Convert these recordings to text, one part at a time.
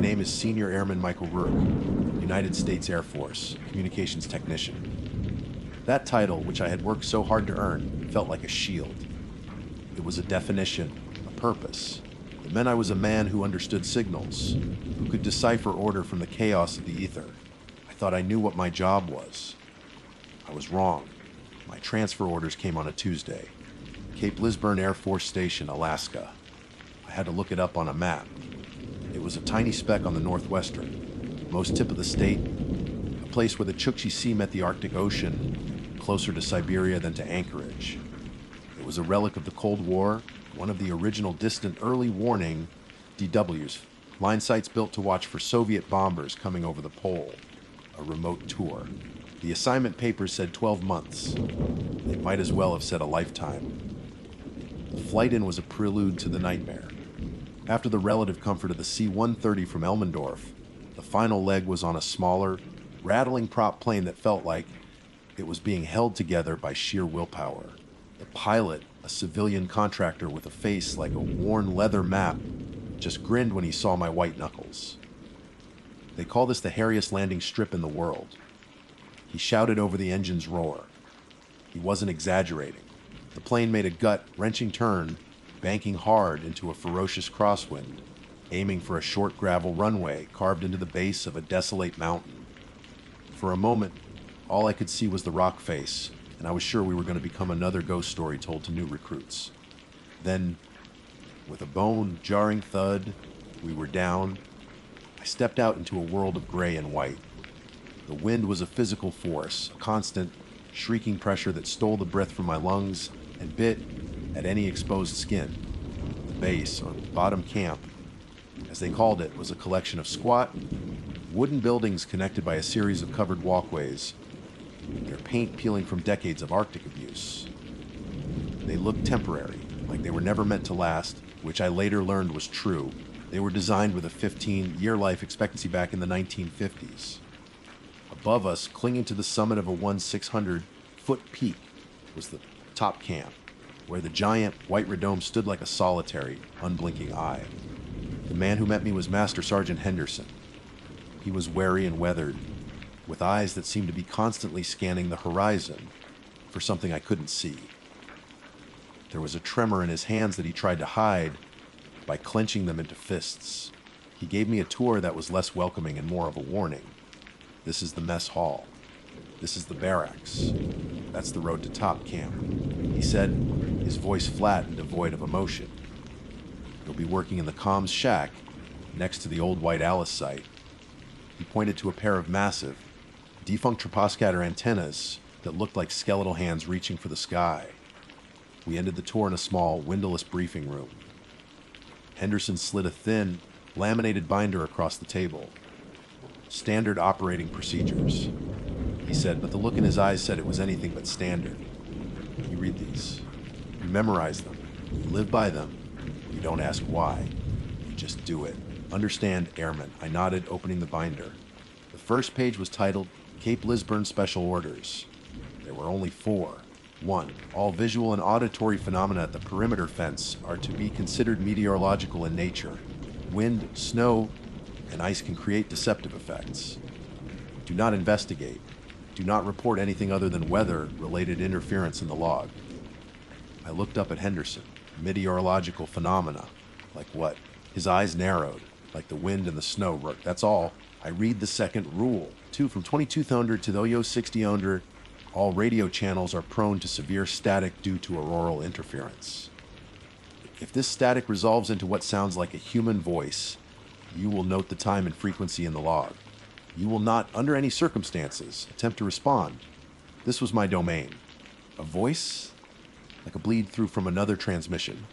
name is Senior Airman Michael Rourke, United States Air Force, Communications Technician. That title, which I had worked so hard to earn, felt like a shield. It was a definition, a purpose. It meant I was a man who understood signals, who could decipher order from the chaos of the ether. I thought I knew what my job was. I was wrong. My transfer orders came on a Tuesday. Cape Lisburne Air Force Station, Alaska. I had to look it up on a map. It was a tiny speck on the northwestern, most tip of the state, a place where the Chukchi Sea met the Arctic Ocean, closer to Siberia than to Anchorage. It was a relic of the Cold War, one of the original distant early warning DWs, line sites built to watch for Soviet bombers coming over the pole, a remote tour. The assignment papers said 12 months. It might as well have said a lifetime. The flight in was a prelude to the nightmare. After the relative comfort of the C-130 from Elmendorf, the final leg was on a smaller, rattling prop plane that felt like it was being held together by sheer willpower. The pilot, a civilian contractor with a face like a worn leather map, just grinned when he saw my white knuckles. They call this the hairiest landing strip in the world. He shouted over the engine's roar. He wasn't exaggerating. The plane made a gut-wrenching turn, banking hard into a ferocious crosswind, aiming for a short gravel runway carved into the base of a desolate mountain. For a moment, all I could see was the rock face, and I was sure we were going to become another ghost story told to new recruits. Then, with a bone-jarring thud, we were down. I stepped out into a world of gray and white. The wind was a physical force, a constant, shrieking pressure that stole the breath from my lungs and bit at any exposed skin. The base, or bottom camp, as they called it, was a collection of squat, wooden buildings connected by a series of covered walkways, their paint peeling from decades of Arctic abuse. They looked temporary, like they were never meant to last, which I later learned was true. They were designed with a 15-year life expectancy back in the 1950s. Above us, clinging to the summit of a 1,600-foot peak, was the top camp, where the giant white redome stood like a solitary, unblinking eye. The man who met me was Master Sergeant Henderson. He was wary and weathered, with eyes that seemed to be constantly scanning the horizon for something I couldn't see. There was a tremor in his hands that he tried to hide by clenching them into fists. He gave me a tour that was less welcoming and more of a warning. This is the mess hall. This is the barracks. That's the road to top camp, he said, his voice flat and devoid of emotion. You'll be working in the comms shack next to the old White Alice site. He pointed to a pair of massive, defunct Traposcatter antennas that looked like skeletal hands reaching for the sky. We ended the tour in a small, windowless briefing room. Henderson slid a thin, laminated binder across the table. Standard operating procedures, he said, but the look in his eyes said it was anything but standard. You read these. You memorize them. You live by them. You don't ask why. You just do it. Understand, Airman, I nodded, opening the binder. The first page was titled Cape Lisburne Special Orders. There were only 4. 1. All visual and auditory phenomena at the perimeter fence are to be considered meteorological in nature. Wind, snow, and ice can create deceptive effects. Do not investigate. Do not report anything other than weather-related interference in the log. I looked up at Henderson. Meteorological phenomena. Like what? His eyes narrowed, like the wind and the snow. That's all. I read the second rule. 2. From 2200 to the Oyo 6000, all radio channels are prone to severe static due to auroral interference. If this static resolves into what sounds like a human voice, you will note the time and frequency in the log. You will not, under any circumstances, attempt to respond. This was my domain. A voice? Like a bleed through from another transmission.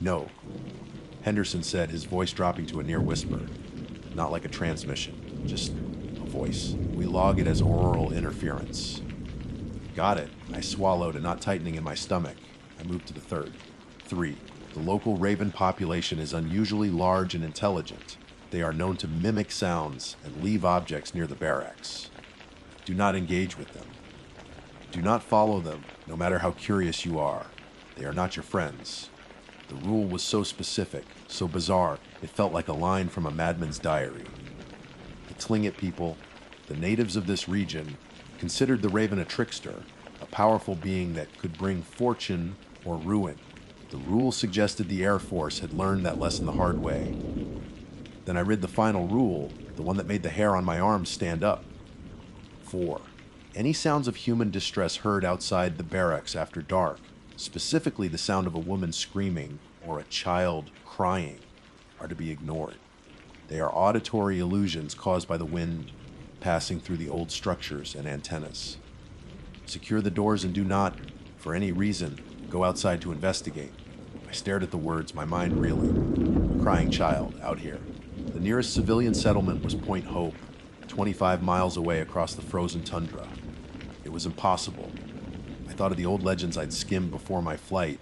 No, Henderson said, his voice dropping to a near whisper. Not like a transmission, just a voice. We log it as auroral interference. Got it. I swallowed, and not tightening in my stomach. I moved to the third. 3. The local raven population is unusually large and intelligent. They are known to mimic sounds and leave objects near the barracks. Do not engage with them. Do not follow them, no matter how curious you are. They are not your friends. The rule was so specific, so bizarre, it felt like a line from a madman's diary. The Tlingit people, the natives of this region, considered the raven a trickster, a powerful being that could bring fortune or ruin. The rule suggested the Air Force had learned that lesson the hard way. Then I read the final rule, the one that made the hair on my arms stand up. 4. Any sounds of human distress heard outside the barracks after dark, specifically the sound of a woman screaming or a child crying, are to be ignored. They are auditory illusions caused by the wind passing through the old structures and antennas. Secure the doors and do not, for any reason, go outside to investigate. I stared at the words, my mind reeling. A crying child out here. The nearest civilian settlement was Point Hope, 25 miles away across the frozen tundra. It was impossible. I thought of the old legends I'd skimmed before my flight.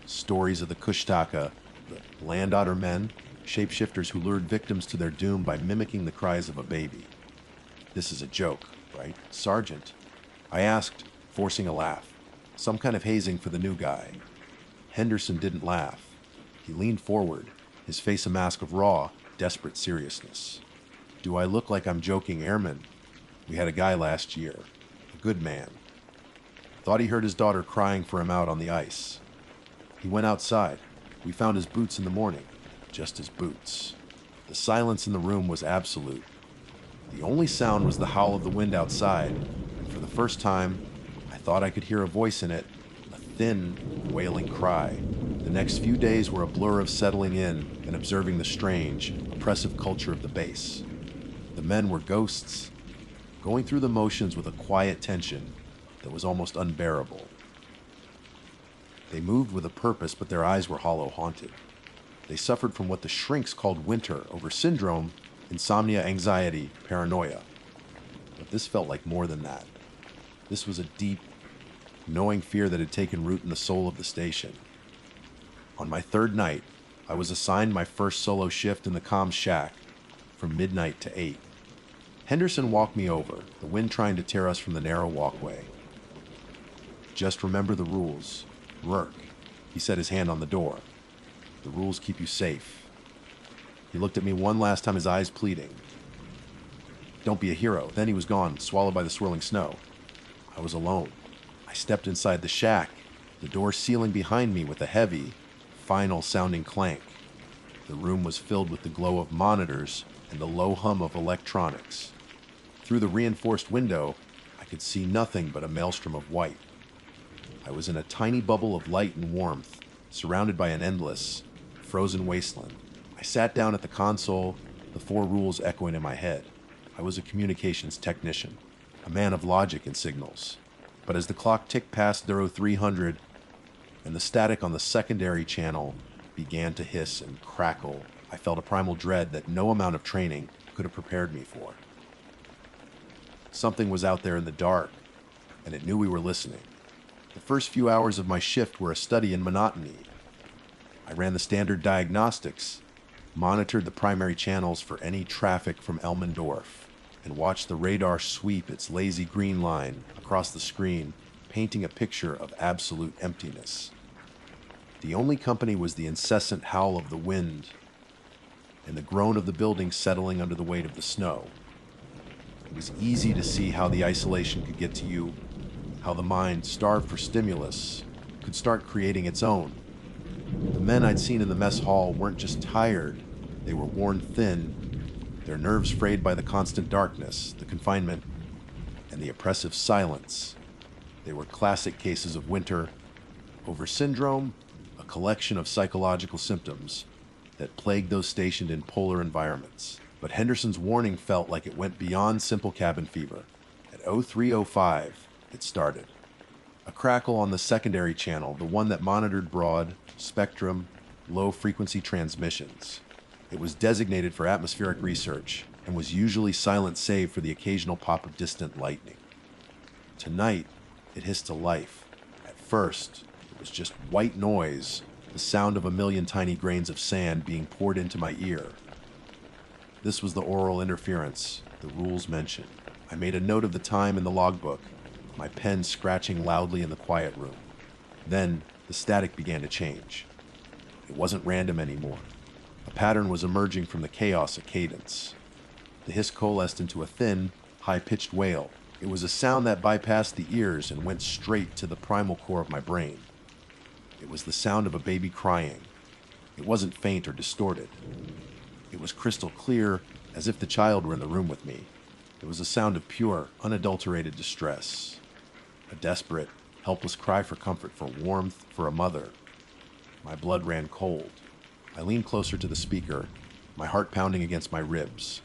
Stories of the Kushtaka, the land otter men, shapeshifters who lured victims to their doom by mimicking the cries of a baby. This is a joke, right, Sergeant? I asked, forcing a laugh. Some kind of hazing for the new guy. Henderson didn't laugh. He leaned forward, his face a mask of raw, desperate seriousness. Do I look like I'm joking, Airman? We had a guy last year. A good man. Thought he heard his daughter crying for him out on the ice. He went outside. We found his boots in the morning. Just his boots. The silence in the room was absolute. The only sound was the howl of the wind outside, and for the first time, I thought I could hear a voice in it, a thin, wailing cry. The next few days were a blur of settling in and observing the strange, oppressive culture of the base. The men were ghosts, going through the motions with a quiet tension that was almost unbearable. They moved with a purpose, but their eyes were hollow haunted. They suffered from what the shrinks called winter over syndrome, insomnia, anxiety, paranoia. But this felt like more than that. This was a deep, knowing fear that had taken root in the soul of the station. On my third night, I was assigned my first solo shift in the comm shack from midnight to 8. Henderson walked me over, the wind trying to tear us from the narrow walkway. Just remember the rules. Work. He set his hand on the door. The rules keep you safe. He looked at me one last time, his eyes pleading. Don't be a hero. Then he was gone, swallowed by the swirling snow. I was alone. I stepped inside the shack, the door sealing behind me with a heavy, final-sounding clank. The room was filled with the glow of monitors and the low hum of electronics. Through the reinforced window, I could see nothing but a maelstrom of white. I was in a tiny bubble of light and warmth, surrounded by an endless, frozen wasteland. I sat down at the console, the 4 rules echoing in my head. I was a communications technician, a man of logic and signals. But as the clock ticked past 0300 and the static on the secondary channel began to hiss and crackle, I felt a primal dread that no amount of training could have prepared me for. Something was out there in the dark, and it knew we were listening. The first few hours of my shift were a study in monotony. I ran the standard diagnostics, monitored the primary channels for any traffic from Elmendorf, and watched the radar sweep its lazy green line across the screen, painting a picture of absolute emptiness. The only company was the incessant howl of the wind and the groan of the building settling under the weight of the snow. It was easy to see how the isolation could get to you, how the mind, starved for stimulus, could start creating its own. The men I'd seen in the mess hall weren't just tired, they were worn thin, their nerves frayed by the constant darkness, the confinement, and the oppressive silence. They were classic cases of winter over syndrome, a collection of psychological symptoms that plagued those stationed in polar environments. But Henderson's warning felt like it went beyond simple cabin fever. At 03:05, it started. A crackle on the secondary channel, the one that monitored broad, spectrum, low-frequency transmissions. It was designated for atmospheric research and was usually silent save for the occasional pop of distant lightning. Tonight, it hissed to life. At first, it was just white noise, the sound of a million tiny grains of sand being poured into my ear. This was the oral interference the rules mentioned. I made a note of the time in the logbook, my pen scratching loudly in the quiet room. Then, the static began to change. It wasn't random anymore. A pattern was emerging from the chaos of cadence. The hiss coalesced into a thin, high-pitched wail. It was a sound that bypassed the ears and went straight to the primal core of my brain. It was the sound of a baby crying. It wasn't faint or distorted. It was crystal clear, as if the child were in the room with me. It was a sound of pure, unadulterated distress. A desperate, helpless cry for comfort, for warmth, for a mother. My blood ran cold. I leaned closer to the speaker, my heart pounding against my ribs.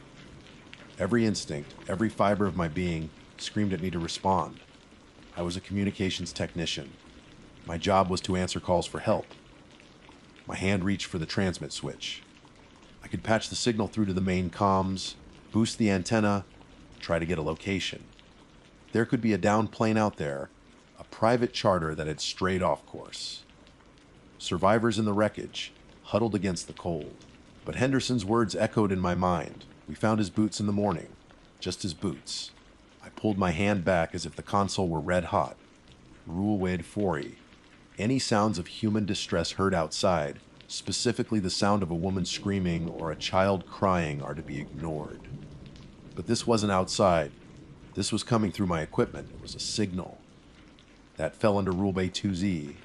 Every instinct, every fiber of my being screamed at me to respond. I was a communications technician. My job was to answer calls for help. My hand reached for the transmit switch. I could patch the signal through to the main comms, boost the antenna, try to get a location. There could be a downed plane out there, a private charter that had strayed off course. Survivors in the wreckage, huddled against the cold. But Henderson's words echoed in my mind. We found his boots in the morning, just his boots. I pulled my hand back as if the console were red hot. Rule Wade 40. Any sounds of human distress heard outside, specifically the sound of a woman screaming or a child crying, are to be ignored. But this wasn't outside. This was coming through my equipment. It was a signal. That fell under Rule Bay 2Z.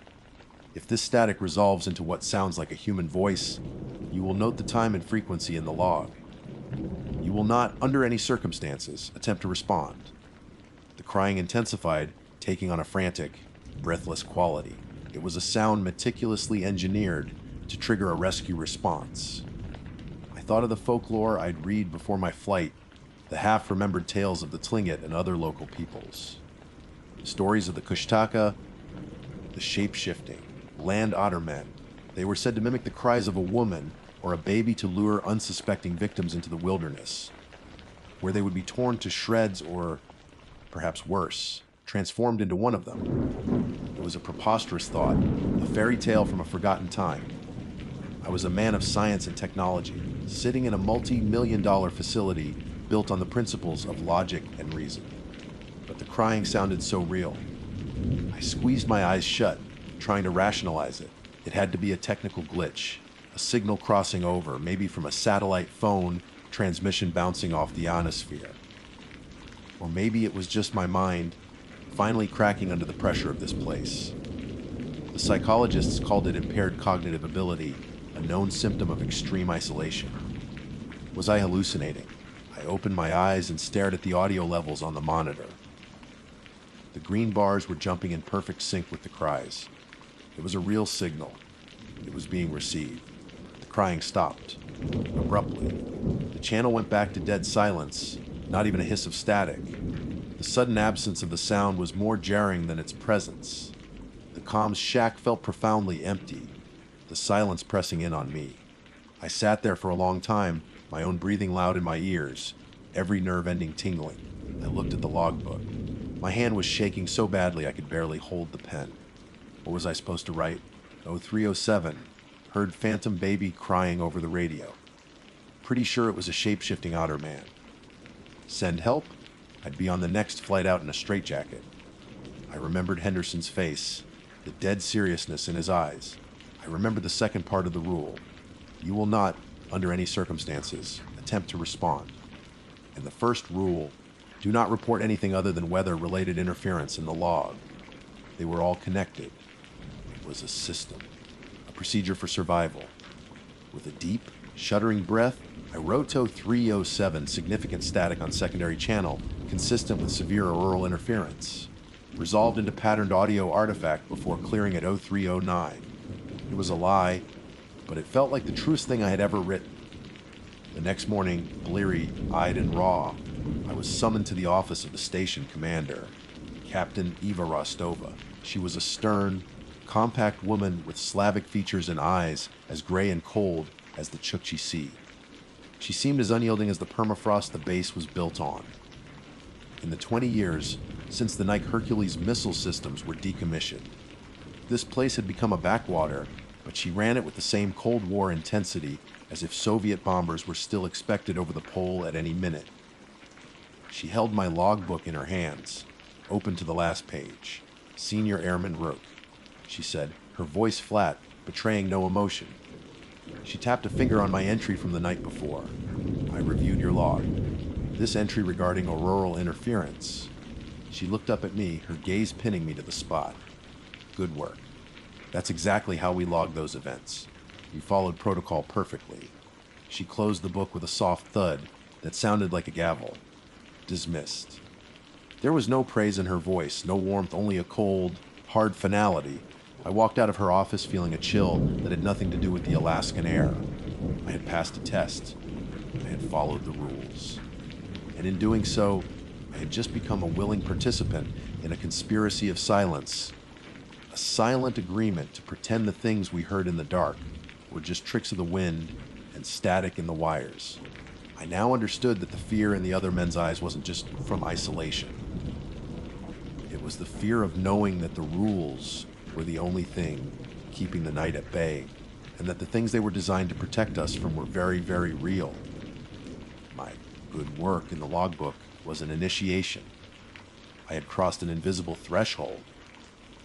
If this static resolves into what sounds like a human voice, you will note the time and frequency in the log. You will not, under any circumstances, attempt to respond. The crying intensified, taking on a frantic, breathless quality. It was a sound meticulously engineered to trigger a rescue response. I thought of the folklore I'd read before my flight, the half-remembered tales of the Tlingit and other local peoples. Stories of the Kushtaka, the shape-shifting, land otter men. They were said to mimic the cries of a woman or a baby to lure unsuspecting victims into the wilderness, where they would be torn to shreds or, perhaps worse, transformed into one of them. It was a preposterous thought, a fairy tale from a forgotten time. I was a man of science and technology, sitting in a multi-million-dollar facility built on the principles of logic and reason. But the crying sounded so real. I squeezed my eyes shut, trying to rationalize it. It had to be a technical glitch, a signal crossing over, maybe from a satellite phone, transmission bouncing off the ionosphere. Or maybe it was just my mind, finally cracking under the pressure of this place. The psychologists called it impaired cognitive ability, a known symptom of extreme isolation. Was I hallucinating? I opened my eyes and stared at the audio levels on the monitor. The green bars were jumping in perfect sync with the cries. It was a real signal. It was being received. The crying stopped. Abruptly. The channel went back to dead silence, not even a hiss of static. The sudden absence of the sound was more jarring than its presence. The comms shack felt profoundly empty, the silence pressing in on me. I sat there for a long time, my own breathing loud in my ears, every nerve ending tingling. I looked at the logbook. My hand was shaking so badly I could barely hold the pen. What was I supposed to write? 0307. Heard phantom baby crying over the radio. Pretty sure it was a shape-shifting otter man. Send help? I'd be on the next flight out in a straitjacket. I remembered Henderson's face, the dead seriousness in his eyes. I remembered the second part of the rule. You will not, under any circumstances, attempt to respond. And the first rule, do not report anything other than weather-related interference in the log. They were all connected. It was a system, a procedure for survival. With a deep, shuddering breath, I wrote to 0307 significant static on secondary channel, consistent with severe auroral interference, resolved into patterned audio artifact before clearing at 0309. It was a lie, but it felt like the truest thing I had ever written. The next morning, bleary-eyed and raw, I was summoned to the office of the station commander, Captain Eva Rostova. She was a stern, compact woman with Slavic features and eyes as gray and cold as the Chukchi Sea. She seemed as unyielding as the permafrost the base was built on. In the 20 years since the Nike Hercules missile systems were decommissioned, this place had become a backwater, but she ran it with the same Cold War intensity as if Soviet bombers were still expected over the pole at any minute. She held my logbook in her hands, open to the last page. Senior Airman Rook, she said, her voice flat, betraying no emotion. She tapped a finger on my entry from the night before. I reviewed your log. This entry regarding auroral interference. She looked up at me, her gaze pinning me to the spot. Good work. That's exactly how we logged those events. You followed protocol perfectly. She closed the book with a soft thud that sounded like a gavel. Dismissed. There was no praise in her voice, no warmth, only a cold, hard finality. I walked out of her office feeling a chill that had nothing to do with the Alaskan air. I had passed a test. I had followed the rules. And in doing so, I had just become a willing participant in a conspiracy of silence. A silent agreement to pretend the things we heard in the dark were just tricks of the wind and static in the wires. I now understood that the fear in the other men's eyes wasn't just from isolation. It was the fear of knowing that the rules were the only thing keeping the night at bay, and that the things they were designed to protect us from were very, very real. My good work in the logbook was an initiation. I had crossed an invisible threshold,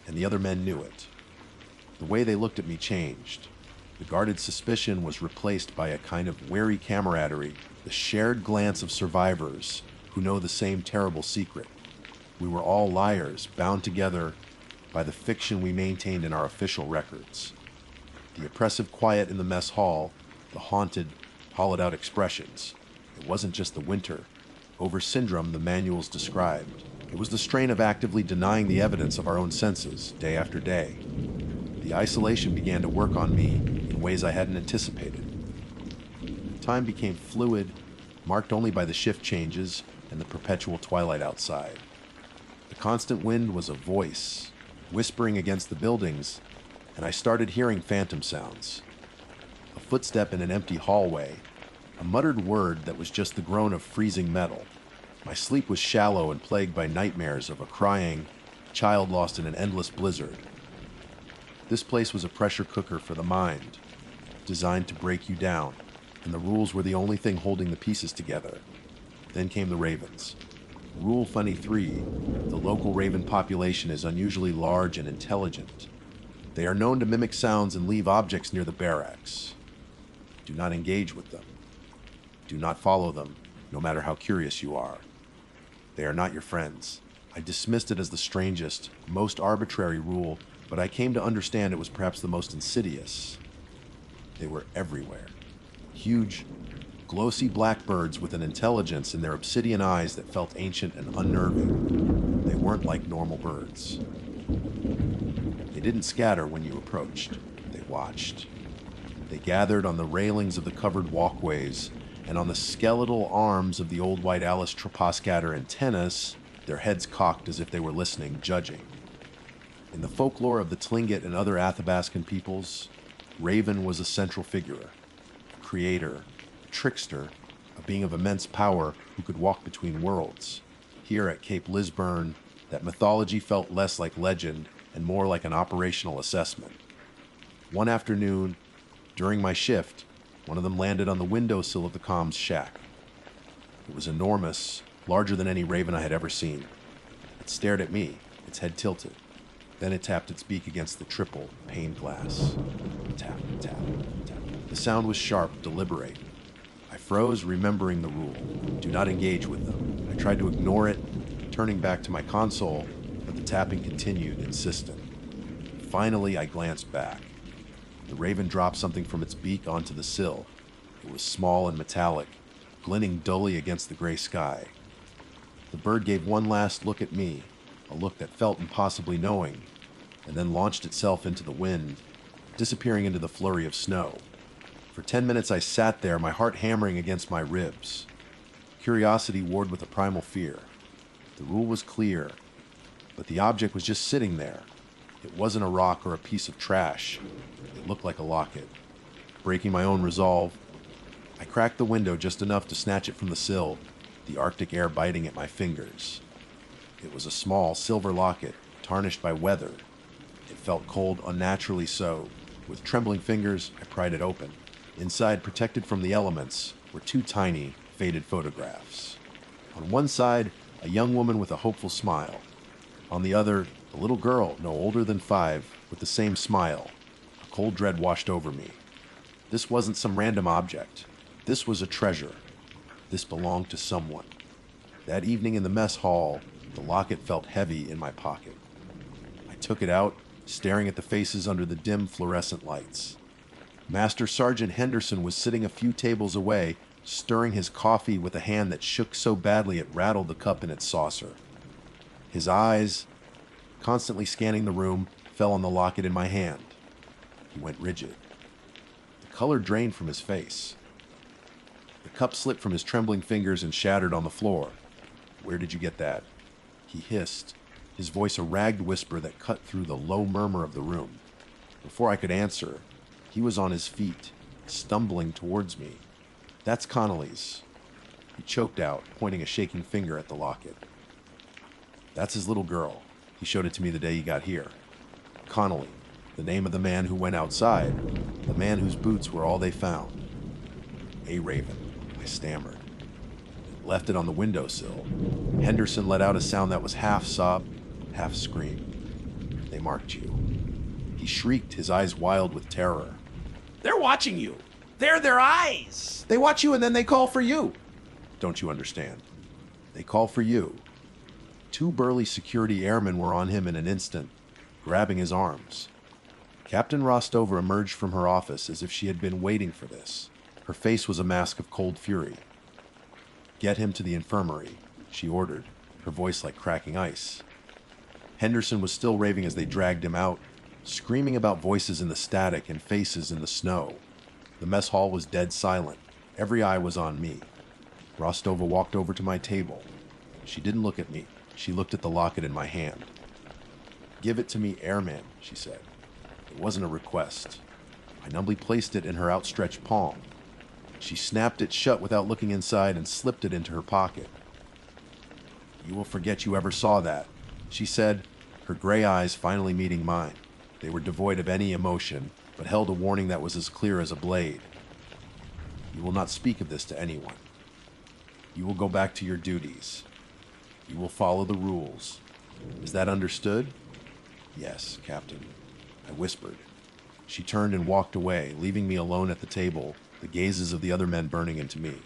and the other men knew it. The way they looked at me changed. The guarded suspicion was replaced by a kind of wary camaraderie, the shared glance of survivors who know the same terrible secret. We were all liars, bound together by the fiction we maintained in our official records. The oppressive quiet in the mess hall, the haunted, hollowed-out expressions. It wasn't just the winter over syndrome the manuals described. It was the strain of actively denying the evidence of our own senses, day after day. The isolation began to work on me in ways I hadn't anticipated. Time became fluid, marked only by the shift changes and the perpetual twilight outside. The constant wind was a voice, whispering against the buildings, and I started hearing phantom sounds. A footstep in an empty hallway, a muttered word that was just the groan of freezing metal. My sleep was shallow and plagued by nightmares of a crying child lost in an endless blizzard. This place was a pressure cooker for the mind, designed to break you down, and the rules were the only thing holding the pieces together. Then came the ravens. Rule Funny 3, the local raven population is unusually large and intelligent. They are known to mimic sounds and leave objects near the barracks. Do not engage with them. Do not follow them, no matter how curious you are. They are not your friends. I dismissed it as the strangest, most arbitrary rule, but I came to understand it was perhaps the most insidious. They were everywhere. Huge, glossy black birds with an intelligence in their obsidian eyes that felt ancient and unnerving. They weren't like normal birds. They didn't scatter when you approached. They watched. They gathered on the railings of the covered walkways and on the skeletal arms of the old white Alice Traposcatter antennas, their heads cocked as if they were listening, judging. In the folklore of the Tlingit and other Athabascan peoples, Raven was a central figure, a creator, a trickster, a being of immense power who could walk between worlds. Here at Cape Lisburn, that mythology felt less like legend and more like an operational assessment. One afternoon, during my shift, one of them landed on the windowsill of the comms shack. It was enormous, larger than any raven I had ever seen. It stared at me, its head tilted. Then it tapped its beak against the triple pane glass. Tap, tap, tap. The sound was sharp, deliberate. I froze, remembering the rule. Do not engage with them. I tried to ignore it, turning back to my console, but the tapping continued, insistent. Finally, I glanced back. The raven dropped something from its beak onto the sill. It was small and metallic, glinting dully against the gray sky. The bird gave one last look at me, a look that felt impossibly knowing, and then launched itself into the wind, disappearing into the flurry of snow. For 10 minutes I sat there, my heart hammering against my ribs. Curiosity warred with a primal fear. The rule was clear, but the object was just sitting there. It wasn't a rock or a piece of trash. It looked like a locket. Breaking my own resolve, I cracked the window just enough to snatch it from the sill, the Arctic air biting at my fingers. It was a small silver locket, tarnished by weather. It felt cold, unnaturally so. With trembling fingers, I pried it open. Inside, protected from the elements, were 2 tiny, faded photographs. On one side, a young woman with a hopeful smile. On the other, a little girl, no older than 5, with the same smile. A cold dread washed over me. This wasn't some random object. This was a treasure. This belonged to someone. That evening in the mess hall, the locket felt heavy in my pocket. I took it out, staring at the faces under the dim fluorescent lights. Master Sergeant Henderson was sitting a few tables away, stirring his coffee with a hand that shook so badly it rattled the cup in its saucer. His eyes, constantly scanning the room, fell on the locket in my hand. He went rigid. The color drained from his face. The cup slipped from his trembling fingers and shattered on the floor. "Where did you get that?" He hissed, his voice a ragged whisper that cut through the low murmur of the room. Before I could answer, he was on his feet, stumbling towards me. "That's Connolly's," he choked out, pointing a shaking finger at the locket. "That's his little girl. He showed it to me the day he got here. Connolly, the name of the man who went outside, the man whose boots were all they found." "A raven," I stammered. Left it on the windowsill. Henderson let out a sound that was half sob, half scream. "They marked you." He shrieked, his eyes wild with terror. "They're watching you! They're their eyes!" "They watch you and then they call for you." "Don't you understand? They call for you." 2 burly security airmen were on him in an instant, grabbing his arms. Captain Rostover emerged from her office as if she had been waiting for this. Her face was a mask of cold fury. "Get him to the infirmary," she ordered, her voice like cracking ice. Henderson was still raving as they dragged him out, screaming about voices in the static and faces in the snow. The mess hall was dead silent. Every eye was on me. Rostova walked over to my table. She didn't look at me. She looked at the locket in my hand. "Give it to me, airman," she said. It wasn't a request. I numbly placed it in her outstretched palm. She snapped it shut without looking inside and slipped it into her pocket. "You will forget you ever saw that," she said, her gray eyes finally meeting mine. They were devoid of any emotion, but held a warning that was as clear as a blade. "You will not speak of this to anyone. You will go back to your duties. You will follow the rules. Is that understood?" "Yes, Captain," I whispered. She turned and walked away, leaving me alone at the table, the gazes of the other men burning into me.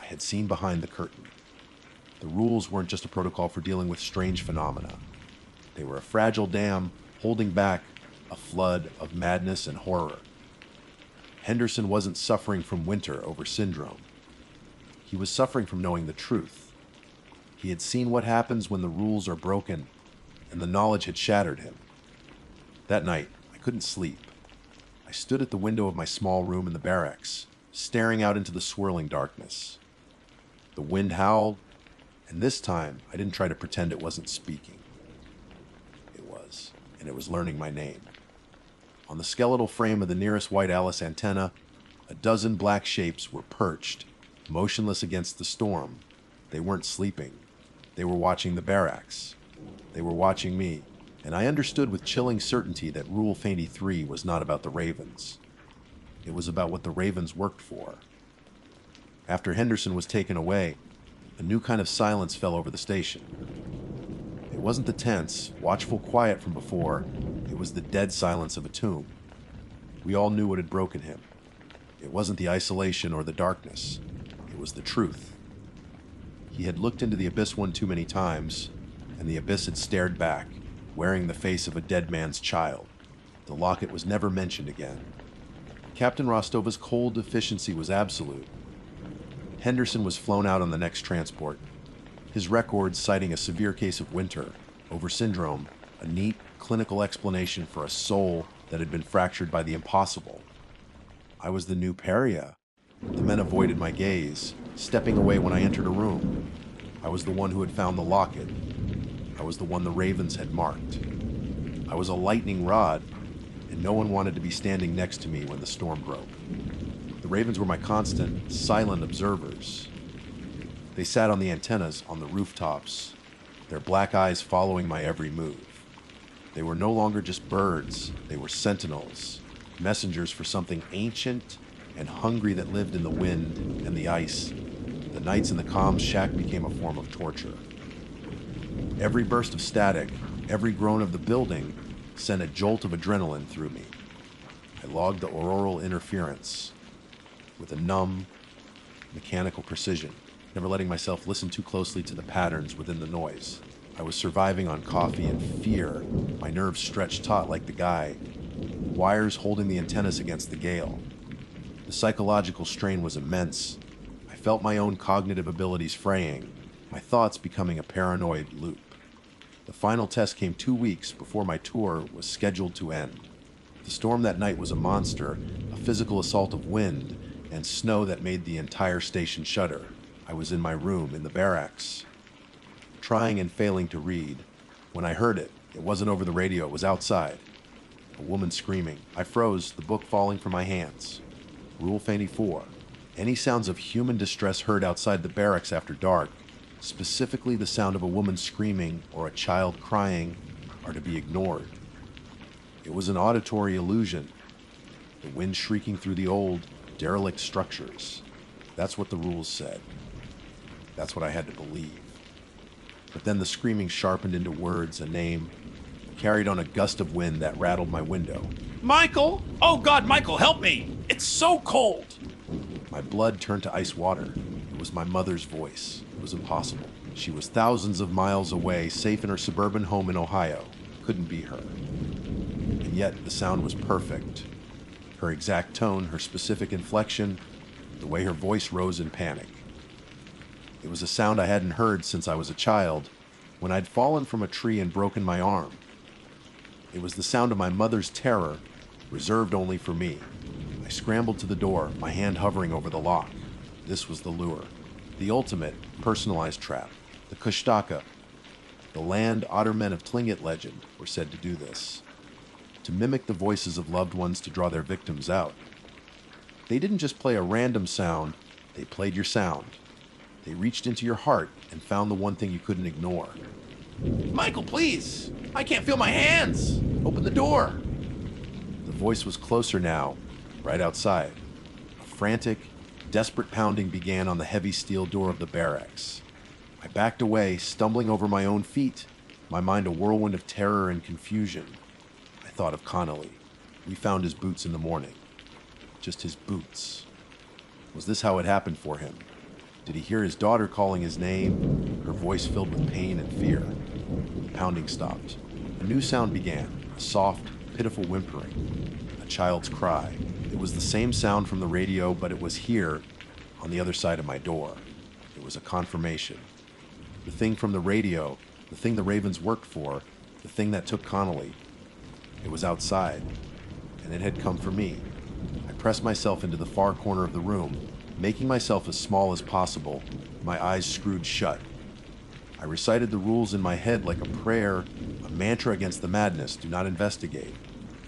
I had seen behind the curtain. The rules weren't just a protocol for dealing with strange phenomena. They were a fragile dam holding back a flood of madness and horror. Henderson wasn't suffering from winter over syndrome. He was suffering from knowing the truth. He had seen what happens when the rules are broken, and the knowledge had shattered him. That night, I couldn't sleep. I stood at the window of my small room in the barracks, staring out into the swirling darkness. The wind howled, and this time I didn't try to pretend it wasn't speaking. It was, and it was learning my name. On the skeletal frame of the nearest White Alice antenna, a dozen black shapes were perched, motionless against the storm. They weren't sleeping. They were watching the barracks. They were watching me, and I understood with chilling certainty that Rule 83 was not about the Ravens. It was about what the Ravens worked for. After Henderson was taken away, a new kind of silence fell over the station. It wasn't the tense, watchful quiet from before. It was the dead silence of a tomb. We all knew what had broken him. It wasn't the isolation or the darkness. It was the truth. He had looked into the abyss one too many times, and the abyss had stared back, wearing the face of a dead man's child. The locket was never mentioned again. Captain Rostova's cold efficiency was absolute. Henderson was flown out on the next transport, his records citing a severe case of winter, over syndrome, a neat, clinical explanation for a soul that had been fractured by the impossible. I was the new pariah. The men avoided my gaze, stepping away when I entered a room. I was the one who had found the locket. I was the one the Ravens had marked. I was a lightning rod, and no one wanted to be standing next to me when the storm broke. The Ravens were my constant, silent observers. They sat on the antennas, on the rooftops, their black eyes following my every move. They were no longer just birds. They were sentinels, messengers for something ancient and hungry that lived in the wind and the ice. The nights in the comms shack became a form of torture. Every burst of static, every groan of the building sent a jolt of adrenaline through me. I logged the auroral interference with a numb, mechanical precision, never letting myself listen too closely to the patterns within the noise. I was surviving on coffee and fear, my nerves stretched taut like the guy, wires holding the antennas against the gale. The psychological strain was immense. I felt my own cognitive abilities fraying, my thoughts becoming a paranoid loop. The final test came 2 weeks before my tour was scheduled to end. The storm that night was a monster, a physical assault of wind and snow that made the entire station shudder. I was in my room in the barracks, trying and failing to read. When I heard it, it wasn't over the radio, it was outside. A woman screaming. I froze, the book falling from my hands. Rule 84. Any sounds of human distress heard outside the barracks after dark, specifically the sound of a woman screaming or a child crying, are to be ignored. It was an auditory illusion, the wind shrieking through the old, derelict structures. That's what the rules said. That's what I had to believe. But then the screaming sharpened into words, a name, carried on a gust of wind that rattled my window. Michael! Oh God, Michael, help me! It's so cold! My blood turned to ice water. It was my mother's voice. It was impossible. She was thousands of miles away, safe in her suburban home in Ohio. Couldn't be her. And yet the sound was perfect. Her exact tone, her specific inflection, the way her voice rose in panic. It was a sound I hadn't heard since I was a child, when I'd fallen from a tree and broken my arm. It was the sound of my mother's terror, reserved only for me. I scrambled to the door, my hand hovering over the lock. This was the lure. The ultimate, personalized trap. The Kushtaka. The land ottermen of Tlingit legend were said to do this. To mimic the voices of loved ones to draw their victims out. They didn't just play a random sound, they played your sound. They reached into your heart and found the one thing you couldn't ignore. Michael, please! I can't feel my hands! Open the door! The voice was closer now, right outside. A frantic, desperate pounding began on the heavy steel door of the barracks. I backed away, stumbling over my own feet, my mind a whirlwind of terror and confusion. I thought of Connolly. We found his boots in the morning. Just his boots. Was this how it happened for him? Did he hear his daughter calling his name, her voice filled with pain and fear? The pounding stopped. A new sound began, a soft, pitiful whimpering, a child's cry. It was the same sound from the radio, but it was here, on the other side of my door. It was a confirmation. The thing from the radio, the thing the Ravens worked for, the thing that took Connolly. It was outside, and it had come for me. I pressed myself into the far corner of the room, making myself as small as possible, my eyes screwed shut. I recited the rules in my head like a prayer, a mantra against the madness. Do not investigate.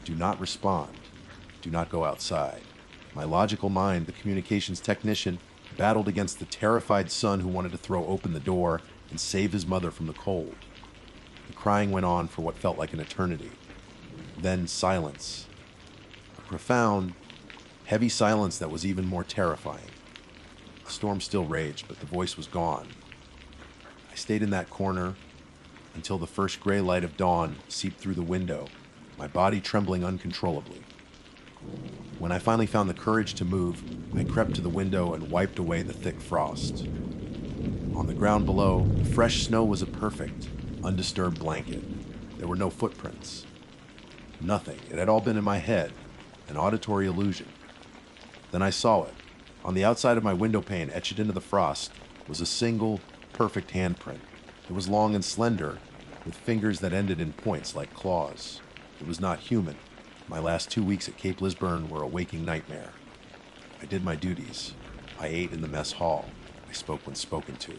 Do not respond. Do not go outside. My logical mind, the communications technician, battled against the terrified son who wanted to throw open the door and save his mother from the cold. The crying went on for what felt like an eternity. Then silence. A profound, heavy silence that was even more terrifying. The storm still raged, but the voice was gone. I stayed in that corner until the first gray light of dawn seeped through the window, my body trembling uncontrollably. When I finally found the courage to move, I crept to the window and wiped away the thick frost. On the ground below, the fresh snow was a perfect, undisturbed blanket. There were no footprints. Nothing. It had all been in my head, an auditory illusion. Then I saw it. On the outside of my window pane, etched into the frost, was a single, perfect handprint. It was long and slender, with fingers that ended in points like claws. It was not human. My last 2 weeks at Cape Lisburn were a waking nightmare. I did my duties. I ate in the mess hall. I spoke when spoken to.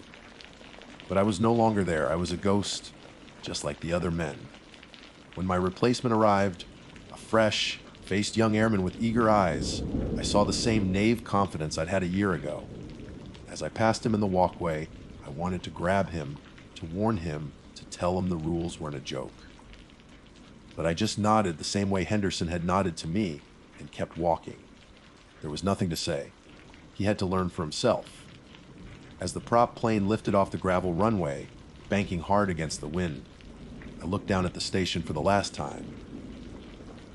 But I was no longer there. I was a ghost, just like the other men. When my replacement arrived, a fresh-faced young airman with eager eyes, I saw the same naive confidence I'd had a year ago. As I passed him in the walkway, I wanted to grab him, to warn him, to tell him the rules weren't a joke. But I just nodded the same way Henderson had nodded to me and kept walking. There was nothing to say. He had to learn for himself. As the prop plane lifted off the gravel runway, banking hard against the wind, I looked down at the station for the last time.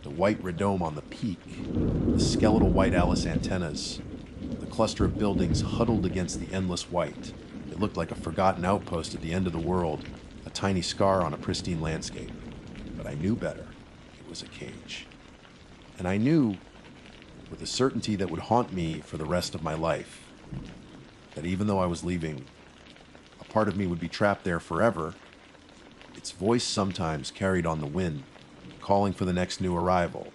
The white radome on the peak, the skeletal white Alice antennas, the cluster of buildings huddled against the endless white. It looked like a forgotten outpost at the end of the world, a tiny scar on a pristine landscape. But I knew better. It was a cage. And I knew, with a certainty that would haunt me for the rest of my life, that even though I was leaving, a part of me would be trapped there forever. Its voice sometimes carried on the wind, calling for the next new arrival.